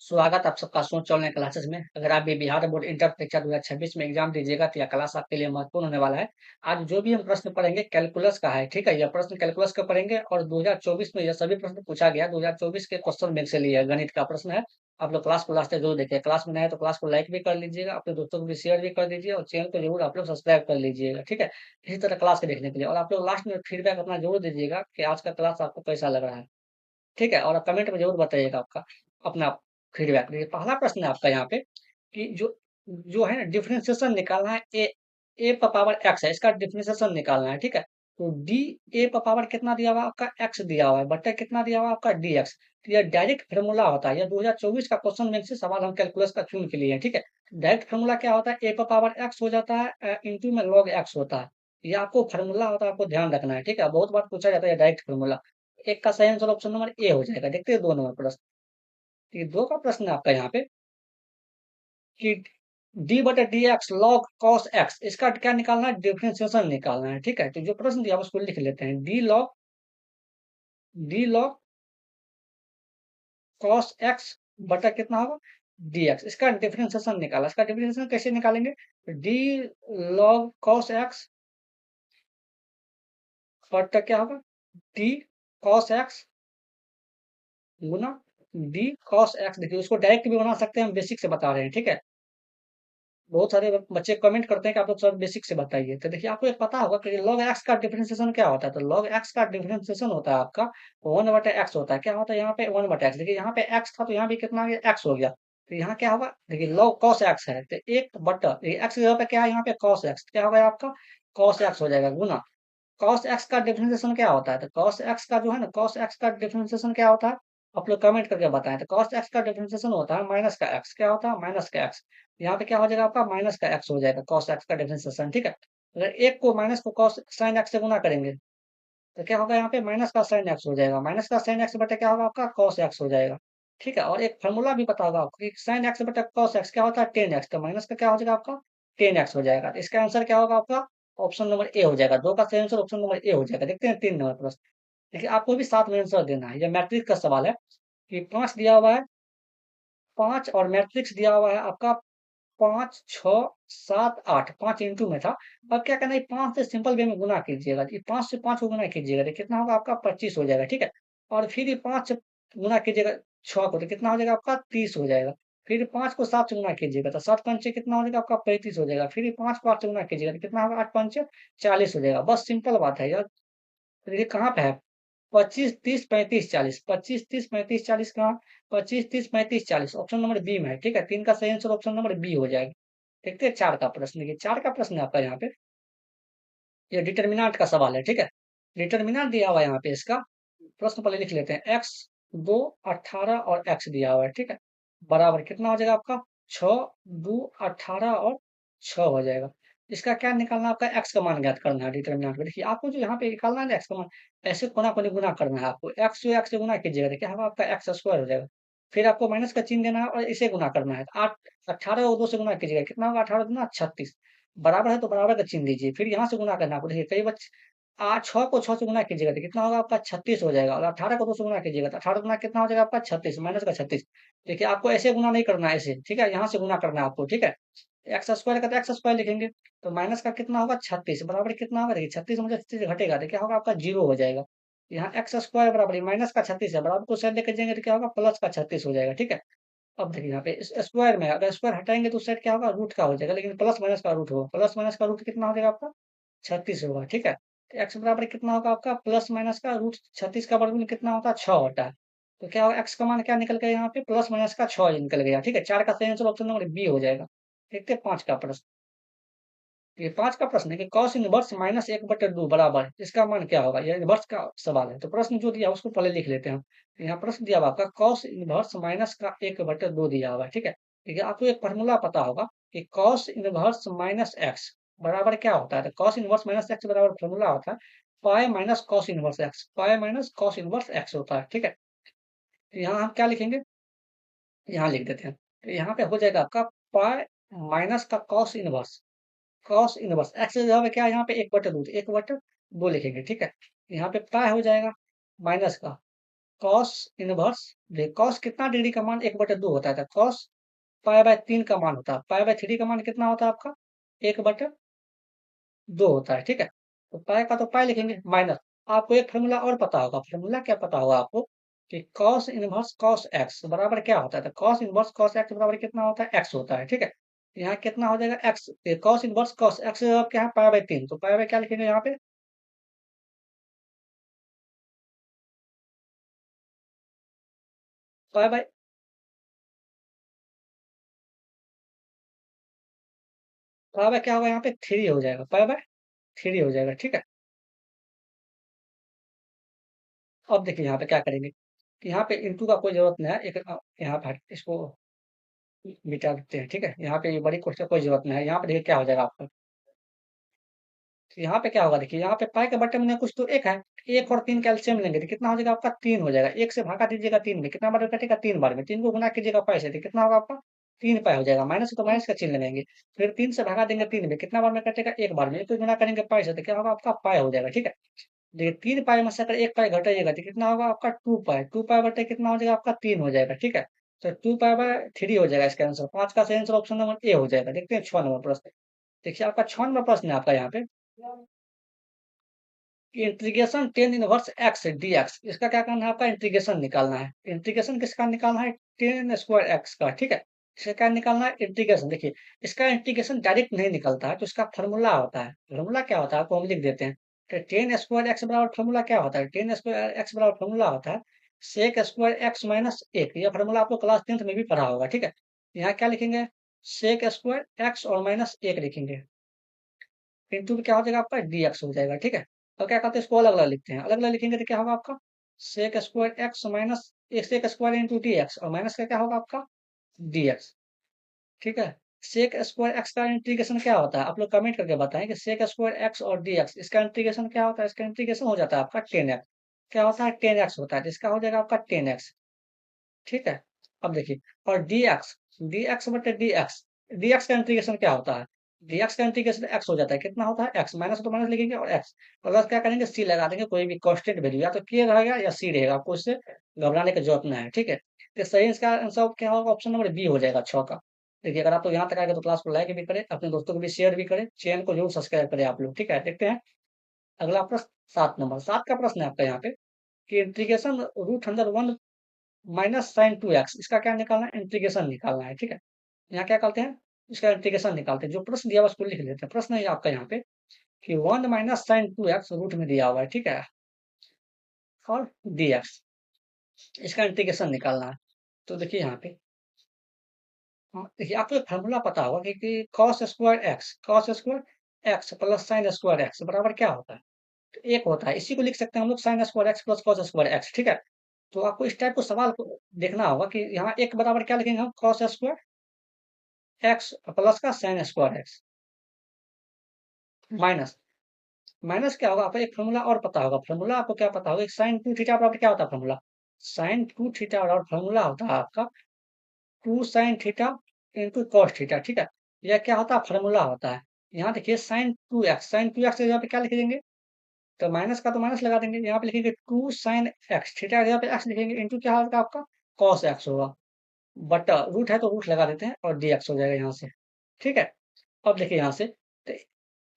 स्वागत आप सबका सोच ऑनलाइन क्लासेस में। अगर आप भी बिहार बोर्ड इंटर परीक्षा 2026 में एग्जाम दीजिएगा तो यह क्लास आपके लिए महत्वपूर्ण होने वाला है। आज जो भी हम प्रश्न पढ़ेंगे कैलकुलस का है, ठीक है? यह प्रश्न कैलकुलस का पढ़ेंगे और 2024 में यह सभी प्रश्न पूछा गया 2024 के क्वेश्चन बैंक से लिए है, गणित का प्रश्न है। आप लोग क्लास को लास्ट तक जरूर देखिए। क्लास में नए हैं तो क्लास को लाइक भी कर लीजिएगा, अपने दोस्तों को भी शेयर भी कर दीजिए और चैनल को जरूर आप लोग सब्सक्राइब कर लीजिएगा, ठीक है? इसी तरह क्लास को देखने के लिए और आप लोग लास्ट में फीडबैक अपना जरूर दीजिएगा कि आज का क्लास आपको कैसा लग रहा है। ठीक है? और आप कमेंट में ज़रूर बताइएगा आपका अपना फीडबैक। देखिए पहला प्रश्न है आपका यहाँ पे कि जो जो है ना डिफरेंशिएशन निकालना है ए का पावर एक्स है, इसका डिफरेंशिएशन निकालना है, ठीक है? तो डी ए का पावर कितना दिया हुआ है आपका एक्स दिया हुआ है, बट्टा कितना दिया हुआ है आपका डी एक्स। तो यह डायरेक्ट फार्मूला होता है, यह 2024 का क्वेश्चन बैंक से सवाल हम कैलकुलस का चुन के लिए हैं, ठीक है? डायरेक्ट फार्मूला क्या होता है, ए का पावर एक्स हो जाता है इंटू में लॉग एक्स होता है। ये आपको फार्मूला होता है, आपको ध्यान रखना है, ठीक है? बहुत बार पूछा जाता है डायरेक्ट फार्मूला। एक का सही आंसर ऑप्शन नंबर ए हो जाएगा। देखते हैं 2 नंबर प्रश्न। ये 2 का प्रश्न है आपका यहाँ पे कि डी बटा D x log cos x, इसका क्या निकालना है, डिफरेंशिएशन निकालना है, ठीक है? तो जो प्रश्न दिया है उसको लिख लेते हैं। डी लॉग कॉस एक्स बटा कितना होगा डी एक्स, इसका डिफरेंशिएशन निकाला। इसका डिफरेंशिएशन कैसे निकालेंगे, डी लॉग कॉस एक्स बटा क्या होगा डी कॉस एक्स गुना डी कॉस एक्स। देखिए उसको डायरेक्ट भी बना सकते हैं, हम बेसिक से बता रहे हैं, ठीक है? बहुत सारे बच्चे कमेंट करते हैं कि आप लोग सर बेसिक से बताइए। तो देखिए आपको एक पता होगा कि लॉग एक्स का डिफरेंशिएशन क्या होता है। तो लॉग एक्स का डिफरेंशिएशन होता है आपका 1/x होता है। क्या होता है यहाँ पे 1/x। देखिए यहाँ पे x था तो यहाँ भी कितना आ गया x हो गया। तो यहाँ क्या होगा, देखिए लॉग cos x है तो एक बटा x की जगह पे क्या है यहाँ पे cos x, क्या होगा आपका cos x हो जाएगा गुना cos x का डिफरेंशिएशन क्या होता है। तो cos x का जो है ना cos x का डिफरेंशिएशन क्या होता है, आप लोग कमेंट करके बताएं। तो cos x का डिफरेंशिएशन होता है माइनस का x, क्या होता है माइनस का x। यहाँ पे क्या हो जाएगा आपका माइनस का x हो जाएगा cos x का डिफरेंशिएशन, ठीक है? अगर एक को माइनस को cos sin x से गुना करेंगे तो क्या होगा यहाँ पे माइनस का sin x हो जाएगा। माइनस का sin x बटा क्या होगा आपका cos x हो जाएगा, ठीक है? और एक फॉर्मूला भी पता होगा आपको कि sin x बटा cos x क्या होता है 10x, तो माइनस का क्या हो जाएगा आपका 10x हो जाएगा। तो इसका आंसर क्या होगा आपका ऑप्शन नंबर ए हो जाएगा। 2 का सही आंसर ऑप्शन नंबर ए हो जाएगा। देखते हैं 3 नंबर प्रश्न। देखिए आपको भी साथ में आंसर देना है। ये मैट्रिक्स का सवाल है कि 5 दिया हुआ है, 5 और मैट्रिक्स दिया हुआ है आपका 5, 6, 7, 8, 5 इंटू में था। अब क्या करना है 5 से सिंपल वे में गुना कीजिएगा। ये 5 से 5 को गुना कीजिएगा तो कितना होगा आपका 25 हो जाएगा, ठीक है? और फिर ये 5 से गुना कीजिएगा 6 को तो कितना हो जाएगा आपका 30 हो जाएगा। फिर 5 को 7 से गुना कीजिएगा तो 7 पंचे कितना हो जाएगा आपका 35 हो जाएगा। फिर ये 5 को 8 से गुना कीजिएगा तो कितना होगा 8 पंचे 40 हो जाएगा। बस सिंपल बात है यार। तो देखिए कहाँ पे है 25, 30, 35, 40, 25, 30, 35, 40 कहाँ, 25, 30, 35, 40 ऑप्शन नंबर बी में है, ठीक है? 3 का सही आंसर ऑप्शन नंबर बी हो जाएगा। देखते हैं 4 का प्रश्न। देखिए 4 का प्रश्न है आपका यहाँ पे, ये डिटर्मिनेंट का सवाल है, ठीक है? डिटर्मिनेंट दिया हुआ है यहाँ पे इसका। प्रश्न पहले लिख लेते हैं x 2 18 और x दिया हुआ है, ठीक है? बराबर कितना हो जाएगा आपका 6 2 18 और 6 हो जाएगा। इसका क्या निकालना है आपका x का मान ज्ञात करना है डिटर्मिनेंट में। देखिए आपको जो यहाँ पे निकालना है ना x का मान, ऐसे कोना कोनी गुना करना है आपको। x से गुना कीजिएगा तो क्या होगा आपका x स्क्वायर हो जाएगा। फिर आपको माइनस का चिन्ह देना है और इसे गुना करना है। 8 18 को 2 से गुना कीजिएगा कितना होगा 18 दूना 36, बराबर है तो बराबर का चिन्ह दीजिए। फिर यहाँ से गुना करना है आपको। देखिए कई बच्चे 6 को 6 से गुना कीजिएगा तो कितना होगा आपका 36 हो जाएगा। और 18 को 2 से गुना कीजिएगा तो 18 गुना कितना हो जाएगा आपका 36 माइनस का 36। देखिए आपको ऐसे गुना नहीं करना है, ऐसे, ठीक है? यहाँ से गुना करना है आपको, ठीक है? एक्स स्क्वायर का तो एक्स स्क्वायर लिखेंगे तो माइनस का कितना होगा 36 बराबर कितना होगा, देखिए 36 में 36 घटेगा तो क्या होगा आपका 0 हो जाएगा। यहाँ एक्स स्क्वायर बराबर माइनस का 36 है, बराबर को साइड लेकर जाएंगे तो क्या होगा प्लस का 36 हो जाएगा, ठीक है? अब देखिए यहाँ पे इस स्क्वायर में अगर स्क्वायर हटाएंगे तो उस साइड क्या होगा रूट का हो जाएगा, लेकिन प्लस माइनस का रूट होगा। प्लस माइनस का रूट कितना हो जाएगा आपका 36 होगा, ठीक है? तो एक्स बराबर कितना होगा आपका प्लस माइनस का रूट 36 का वर्गमूल कितना होता है 6 होता है। तो क्या होगा एक्स का मान क्या निकल गया यहाँ पे प्लस माइनस का 6 निकल गया, ठीक है? 4 का सही आंसर ऑप्शन नंबर बी हो जाएगा। देखते हैं 5 का प्रश्न। ये 5 का प्रश्न है कि cos इनवर्स माइनस 1/2 बराबर है, इसका मान क्या होगा। यह इनवर्स का सवाल है तो प्रश्न जो दिया उसको पहले लिख लेते हैं। तो यहाँ प्रश्न दिया हुआ आपका cos इनवर्स माइनस का 1/2 दिया हुआ है, ठीक है? देखिए आपको एक फॉर्मूला पता होगा कि cos इनवर्स माइनस एक्स बराबर क्या होता है। तो cos इनवर्स माइनस एक्स बराबर फॉर्मूला होता है pi minus cos inverse x, pi minus cos inverse x होता है, ठीक है? तो यहाँ हम क्या लिखेंगे, यहाँ लिख देते हैं। तो यहाँ पे हो जाएगा आपका पाई माइनस का कॉस इनवर्स एक्स की जगह पे क्या है यहाँ पे 1/2, 1/2 लिखेंगे, ठीक है? यहाँ पे पाई हो जाएगा माइनस का कॉस इनवर्स, कॉस कितना डिग्री का मान 1/2 होता है, कॉस पाई/3 का मान होता है, पाई/3 का मान कितना होता है आपका 1/2 होता है, ठीक है। तो पाई का तो पाई लिखेंगे माइनस, आपको एक फॉर्मूला और पता होगा, फॉर्मूला क्या पता होगा आपको कि कॉस इनवर्स कॉस एक्स बराबर क्या होता है, तो कॉस इनवर्स कॉस एक्स बराबर कितना होता है, एक्स होता है, ठीक है। यहाँ कितना हो जाएगा x, cos inverse cos x क्या है पाई/3, तो पाई बाय क्या लिखेंगे यहाँ पे, पाई बाय पाई बाय क्या होगा यहाँ पे 3 हो जाएगा, पाई/3 हो जाएगा, ठीक है। अब देखिए यहाँ पे क्या करेंगे कि यहाँ पे इंटू का कोई जरूरत नहीं है, एक यहाँ पे इसको मिटा देते हैं, ठीक है। यहाँ पे ये बड़ी क्वेश्चन कोई जरूरत नहीं है, यहाँ पे देखिए क्या हो जाएगा आपका, तो यहाँ पे क्या होगा देखिए, यहाँ पे पाई के बट्टे में कुछ तो एक है, एक और 3 कैल्शियम लेंगे तो कितना हो जाएगा आपका 3 हो जाएगा, एक से भागा दीजिएगा 3 में, कितना बार कटेगा 3 बार में, 3 को गुना कीजिएगा पाई से तो कितना होगा आपका 3 पाई हो जाएगा, माइनस तो माइनस का चिन्ह लगाएंगे, फिर 3 से भागा देंगे 3 में, कितना बार में कटेगा एक बार में, एक को गुना करेंगे पाई से तो क्या होगा आपका पाई हो जाएगा, ठीक है। देखिए 3 पाई में से अगर 1 पाई घटाइएगा तो कितना होगा आपका 2 पाई, 2 पाई बटे कितना हो जाएगा आपका 3 हो जाएगा, ठीक है। तो 2 पाई/3 हो जाएगा इसका आंसर, 5 का सही आंसर ऑप्शन नंबर ए हो जाएगा। देखते हैं 6 नंबर प्रश्न, देखिए आपका 6 नंबर प्रश्न है आपका यहाँ पे, integration tan inverse x D x, इसका क्या करना है आपका इंटीग्रेशन निकालना है, इंटीग्रेशन किसका निकालना है टेन स्क्वायर एक्स का, ठीक है। इसका क्या निकालना है इंटीग्रेशन, देखिए इसका इंटीग्रेशन डायरेक्ट नहीं निकलता है, तो इसका फार्मूला होता है, फार्मूला क्या होता है आपको हम लिख देते हैं, तो टेन स्क्वायर एक्स बराबर फार्मूला क्या होता है, टेन स्क्वायर एक्स बराबर फार्मूला होता है सेक स्क्वायर एक्स माइनस एक, यह फार्मूला आपको क्लास 10th में भी पढ़ा होगा, ठीक है। यहाँ क्या लिखेंगे सेक स्क्वायर एक्स और माइनस एक लिखेंगे, इंटू क्या हो जाएगा आपका dx हो जाएगा, ठीक है। अब क्या करते हैं इसको अलग अलग लिखते हैं, अलग अलग लिखेंगे तो क्या होगा आपका सेक स्क्वायर एक्स माइनस एक sec square into d x और माइनस का क्या होगा आपका dx, ठीक है। सेक स्क्वायर एक्स का इंटीग्रेशन क्या होता है आप लोग कमेंट करके बताएं कि सेक स्क्वायर एक्स और dx इसका इंटीग्रेशन क्या होता है, इसका इंटीग्रेशन हो जाता है आपका 10x, क्या होता है 10x होता है, तो इसका हो जाएगा आपका 10x, ठीक है। अब देखिए और dx, dx बटे dx, dx का इंटीग्रेशन क्या होता है, dx का इंटीग्रेशन x हो जाता है, कितना होता है x, माइनस तो माइनस लिखेंगे और x प्लस क्या करेंगे c लगा देंगे, कोई भी कांस्टेंट वैल्यू या तो k रहेगा या c रहेगा, आपको इससे घबराने की जरूरत नहीं है, ठीक है। तो सही इसका आंसर क्या होगा ऑप्शन नंबर बी हो जाएगा 6 का। देखिए अगर आप लोग यहाँ तक आए तो क्लास को लाइक भी करें, अपने दोस्तों को भी शेयर भी करें, चैनल को जरूर सब्सक्राइब करें आप लोग, ठीक है। देखते हैं अगला प्रश्न 7 का प्रश्न है आपका यहाँ पे कि इंटीग्रेशन √100 माइनस साइन 2x, इसका क्या निकालना है इंटीग्रेशन निकालना है, ठीक है। यहाँ क्या करते हैं इसका इंटीग्रेशन निकालते हैं, जो प्रश्न दिया हुआ उसको लिख लेते हैं, प्रश्न है आपका यहाँ पे कि 1 माइनस साइन 2x रूट में दिया हुआ है, ठीक है, और dx इसका इंटीग्रेशन निकालना है। तो देखिए यहाँ पे देखिए आपको एक फार्मूला पता होगा कि cos square x plus sine square x बराबर क्या होता है, तो एक होता है, इसी को लिख सकते हैं हम लोग sine square x plus cos square x, ठीक है। तो आपको इस टाइप को सवाल को देखना होगा कि यहाँ एक बराबर क्या लिखेंगे हम कॉस स्क्वायर एक्स प्लस का sine square x minus, minus क्या होगा आपको एक फॉर्मूला और पता होगा, फॉर्मूला आपको क्या पता होगा साइन 2 थीटा बराबर क्या होता है फॉर्मूला, साइन 2 थीटा बराबर फॉर्मूला होता है आपका 2 sin theta into cos theta, ठीक है। यह क्या होता है फॉर्मूला होता है। यहाँ देखिए साइन 2x की जगह पे क्या लिख देंगे, तो माइनस का तो माइनस लगा देंगे, यहाँ पे लिखेंगे 2 sin x, थीटा की जगह पे x लिखेंगे इंटू क्या होगा आपका कॉस एक्स होगा, बट रूट है तो रूट लगा देते हैं और dx हो जाएगा यहाँ से, ठीक है। अब देखिए यहाँ से तो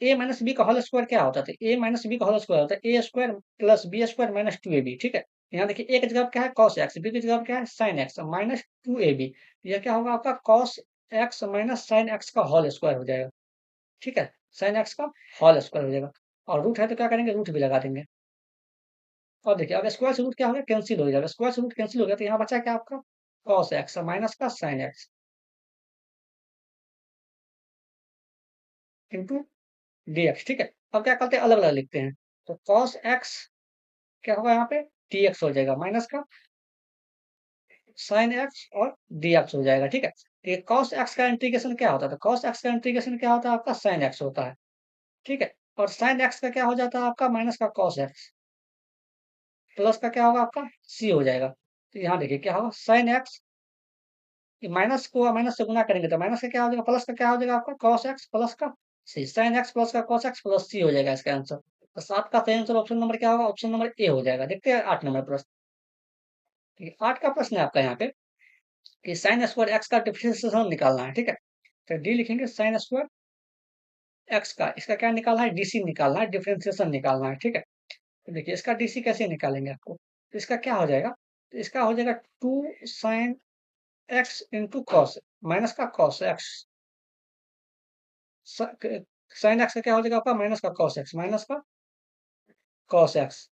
ए माइनस बी का होल स्क्वायर क्या होता है, ए माइनस बी का होल स्क्वायर होता है A square plus B square minus 2ab, ठीक है। यहाँ देखिए ए की जगह क्या है कॉस एक्स, बी की जगह क्या है साइन एक्स माइनस 2ab, यह क्या होगा आपका cos x minus sine x का होल स्क्वायर हो जाएगा, ठीक है, साइन एक्स का होल स्क्वायर हो जाएगा, और रूट है तो क्या करेंगे रूट भी लगा देंगे। और देखिए अब स्क्वायर से रूट क्या हो गया कैंसिल हो जाएगा, स्क्वायर से रूट कैंसिल हो गया तो यहाँ बचा क्या आपका कॉस एक्स माइनस का साइन एक्स इंटू dx, ठीक है। अब क्या करते हैं अलग अलग लिखते हैं, तो कॉस एक्स क्या होगा यहाँ पे dx हो जाएगा माइनस का साइन एक्स और dx हो जाएगा, ठीक है। तो ये cos x का इंटीग्रेशन क्या होता है, तो cos x का इंटीग्रेशन क्या होता है आपका साइन एक्स होता है, ठीक है। और साइन एक्स का क्या हो जाता है आपका माइनस का cos एक्स प्लस का क्या होगा आपका c हो जाएगा। तो यहाँ देखिए क्या होगा साइन एक्स माइनस को माइनस से गुना करेंगे तो माइनस का क्या हो जाएगा प्लस का क्या हो जाएगा आपका cos एक्स प्लस का c, साइन एक्स प्लस का cos एक्स प्लस c हो जाएगा इसका आंसर। तो 7 का सही आंसर ऑप्शन नंबर क्या होगा ऑप्शन नंबर ए हो जाएगा। देखते हैं 8 नंबर प्रश्न ठीक है, 8 का प्रश्न है आपका यहाँ पे कि साइन स्क्वायर एक्स का डिफरेंशिएशन निकालना है, ठीक है। तो डी लिखेंगे साइन स्क्वायर एक्स का, इसका क्या निकालना है, डीसी निकालना है, डिफरेंशिएशन निकालना है, ठीक है। तो देखिए इसका डीसी कैसे निकालेंगे आपको, तो इसका क्या हो जाएगा, तो इसका हो जाएगा 2 sine x into cos minus का कॉस एक्स, साइन एक्स का क्या हो जाएगा आपका माइनस का कॉस एक्स, माइनस का कॉस एक्स,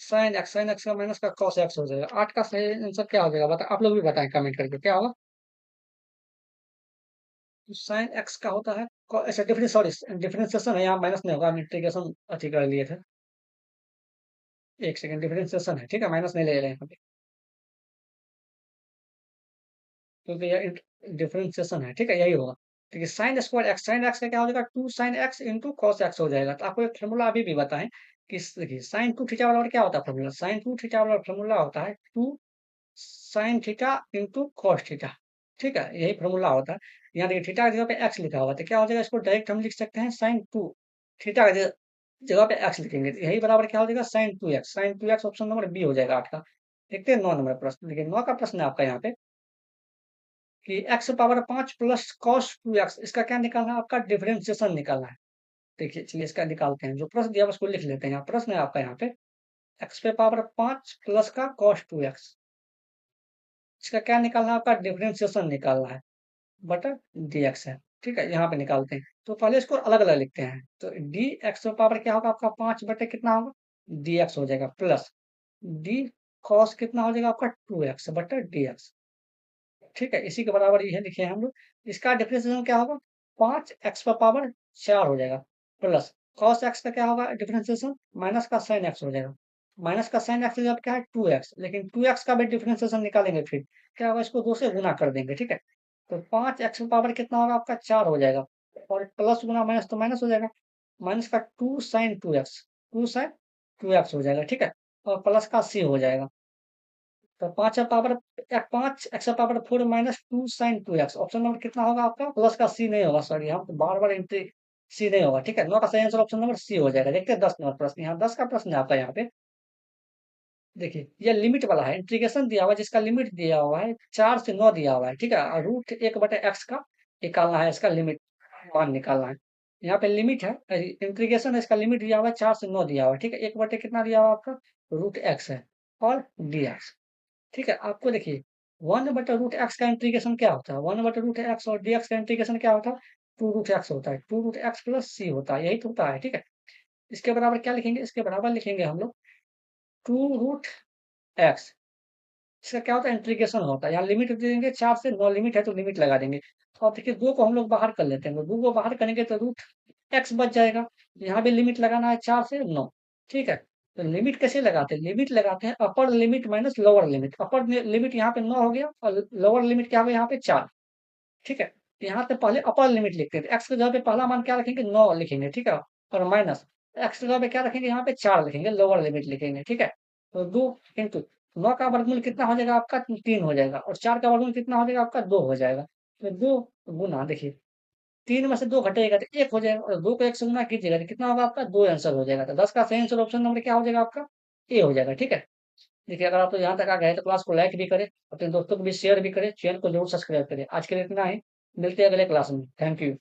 साइन एक्स का माइनस का कॉस एक्स हो जाएगा। 8 का सही आंसर क्या हो जाएगा, बता आप लोग भी बताएं कमेंट करके क्या होगा। तो साइन एक्स का होता है ऐसा डिफरेंस, सॉरी डिफरेंशिएशन है, यहाँ माइनस नहीं होगा, हम इंटीग्रेशन अच्छी कर लिए थे। एक सेकंड, डिफरेंशिएशन है, ठीक है, माइनस नहीं ले रहे हैं यहाँ पे, क्योंकि ये डिफरेंशिएशन है, ठीक है, यही होगा। ठीक है, साइन एक्स का क्या हो जाएगा, 2 sine x into cos x हो जाएगा। तो आपको एक फॉर्मूला अभी भी बताएं कि देखिए साइन 2 थीटा बराबर क्या होता है, फॉर्मूला साइन 2 थीटा बराबर फॉर्मूला होता है 2 sine theta into cos theta, ठीक है, यही फॉर्मूला होता है। यहाँ देखिए थीटा की जगह पे एक्स लिखा हुआ है, तो क्या हो जाएगा, इसको डायरेक्ट हम लिख सकते हैं साइन 2 थीटा की जगह पे एक्स लिखेंगे, तो यही बराबर क्या हो जाएगा sine 2 x, sine 2 x option number B हो जाएगा 8 का। देखते हैं 9 नंबर प्रश्न, देखिए 9 का प्रश्न है आपका यहाँ पे कि x power 5 plus cos 2 x, इसका क्या निकालना है, आपका डिफरेंशिएशन निकालना है। देखिए चलिए इसका निकालते हैं, जो प्रश्न दिया है उसको लिख लेते हैं। यहाँ प्रश्न है आपका यहाँ पे एक्स पे पावर 5 प्लस का कॉस 2 एक्स, इसका क्या निकालना है, आपका डिफरेंशिएशन निकालना है, बटा डी एक्स है, ठीक है, यहाँ पे निकालते हैं। तो पहले इसको अलग अलग लिखते हैं, तो डी एक्स पावर क्या होगा आपका 5 बटे कितना होगा, डी एक्स हो जाएगा, प्लस डी कॉस कितना हो जाएगा आपका 2 एक्स बटे डी एक्स, ठीक है, इसी के बराबर ये लिखे हैं हम लोग। इसका डिफरेंशिएशन क्या होगा, 5 एक्स का पावर 4 हो जाएगा, प्लस कॉस एक्स का क्या होगा डिफरेंशिएशन, माइनस का साइन एक्स हो जाएगा, माइनस का साइन एक्स जब क्या है 2 एक्स, लेकिन 2 एक्स का भी डिफरेंशिएशन निकालेंगे, फिर क्या होगा, इसको 2 से गुना कर देंगे, ठीक है। तो 5 एक्स पावर कितना होगा आपका 4 हो जाएगा, और प्लस गुना माइनस तो माइनस हो जाएगा, माइनस का 2 साइन 2 एक्स, 2 साइन 2 एक्स हो जाएगा, ठीक है, और प्लस का सी हो जाएगा। तो 5 का पावर 5 एक्स का power 4 minus 2 sine 2 x, option number कितना होगा आपका, प्लस का सी नहीं होगा, सॉरी हम तो बार बार एंट्री, सी नहीं होगा, ठीक है, 9 का सही आंसर ऑप्शन नंबर सी हो जाएगा। देखते हैं 10 नंबर प्रश्न, यहाँ 10 का प्रश्न है आपका यहाँ पे, देखिए ये लिमिट वाला है, इंटीग्रेशन दिया हुआ है जिसका लिमिट दिया हुआ है 4 से 9 दिया हुआ है, ठीक है, और रूट 1 बटे एक्स का निकालना है, इसका लिमिट मान निकालना है। यहाँ पे लिमिट है, इंटीग्रेशन है, इसका लिमिट दिया हुआ है 4 से 9 दिया हुआ है, ठीक है, 1 बटे कितना दिया हुआ है आपका रूट एक्स है, और डी एक्स, ठीक है। आपको देखिए 1 बटे रूट एक्स का इंटीग्रेशन क्या होता है, 1 बटे रूट एक्स और डी एक्स का इंटीग्रेशन क्या होता है, 2 रूट एक्स होता है, 2 रूट एक्स प्लस सी होता है, यही तो होता है, ठीक है। इसके बराबर क्या लिखेंगे, इसके बराबर लिखेंगे हम लोग 2 रूट एक्स, इसका क्या होता है इंटीग्रेशन होता है, यहाँ लिमिट दे देंगे 4 से 9 लिमिट है तो लिमिट लगा देंगे। तो अब देखिए 2 को हम लोग बाहर कर लेते हैं, तो 2 को बाहर करेंगे तो रूट एक्स बच जाएगा, यहाँ भी लिमिट लगाना है 4 से 9, ठीक है। तो लिमिट कैसे लगाते हैं, लिमिट लगाते हैं upper limit minus lower limit, upper limit यहाँ पे 9 हो गया और लोअर लिमिट क्या हो गया यहाँ पे 4, ठीक है। तो यहाँ पे पहले अपर लिमिट लिखते हैं, एक्स की जगह पे पहला मान क्या रखेंगे 9 लिखेंगे, ठीक है, और माइनस एक्स की जगह पे क्या रखेंगे यहाँ पे 4 लिखेंगे, लोअर लिमिट लिखेंगे, ठीक है। तो 2 इंटू 9 का वर्गमूल कितना हो जाएगा आपका 3 हो जाएगा, और 4 का वर्गमूल कितना हो जाएगा आपका 2 हो जाएगा। तो 2 गुना देखिए 3 में से 2 घटेगा तो 1 हो जाएगा, और 2 को 1 से गुना कीजिएगा तो कितना होगा आपका 2 आंसर हो जाएगा। तो 10 का सही आंसर ऑप्शन नंबर क्या हो जाएगा आपका ए हो जाएगा, ठीक है। देखिए अगर आप तो यहाँ तक आ गए तो क्लास को लाइक भी करें, अपने दोस्तों को भी शेयर भी करें, चैनल को जरूर सब्सक्राइब करें। आज के लिए इतना ही, मिलते हैं अगले क्लास में, थैंक यू।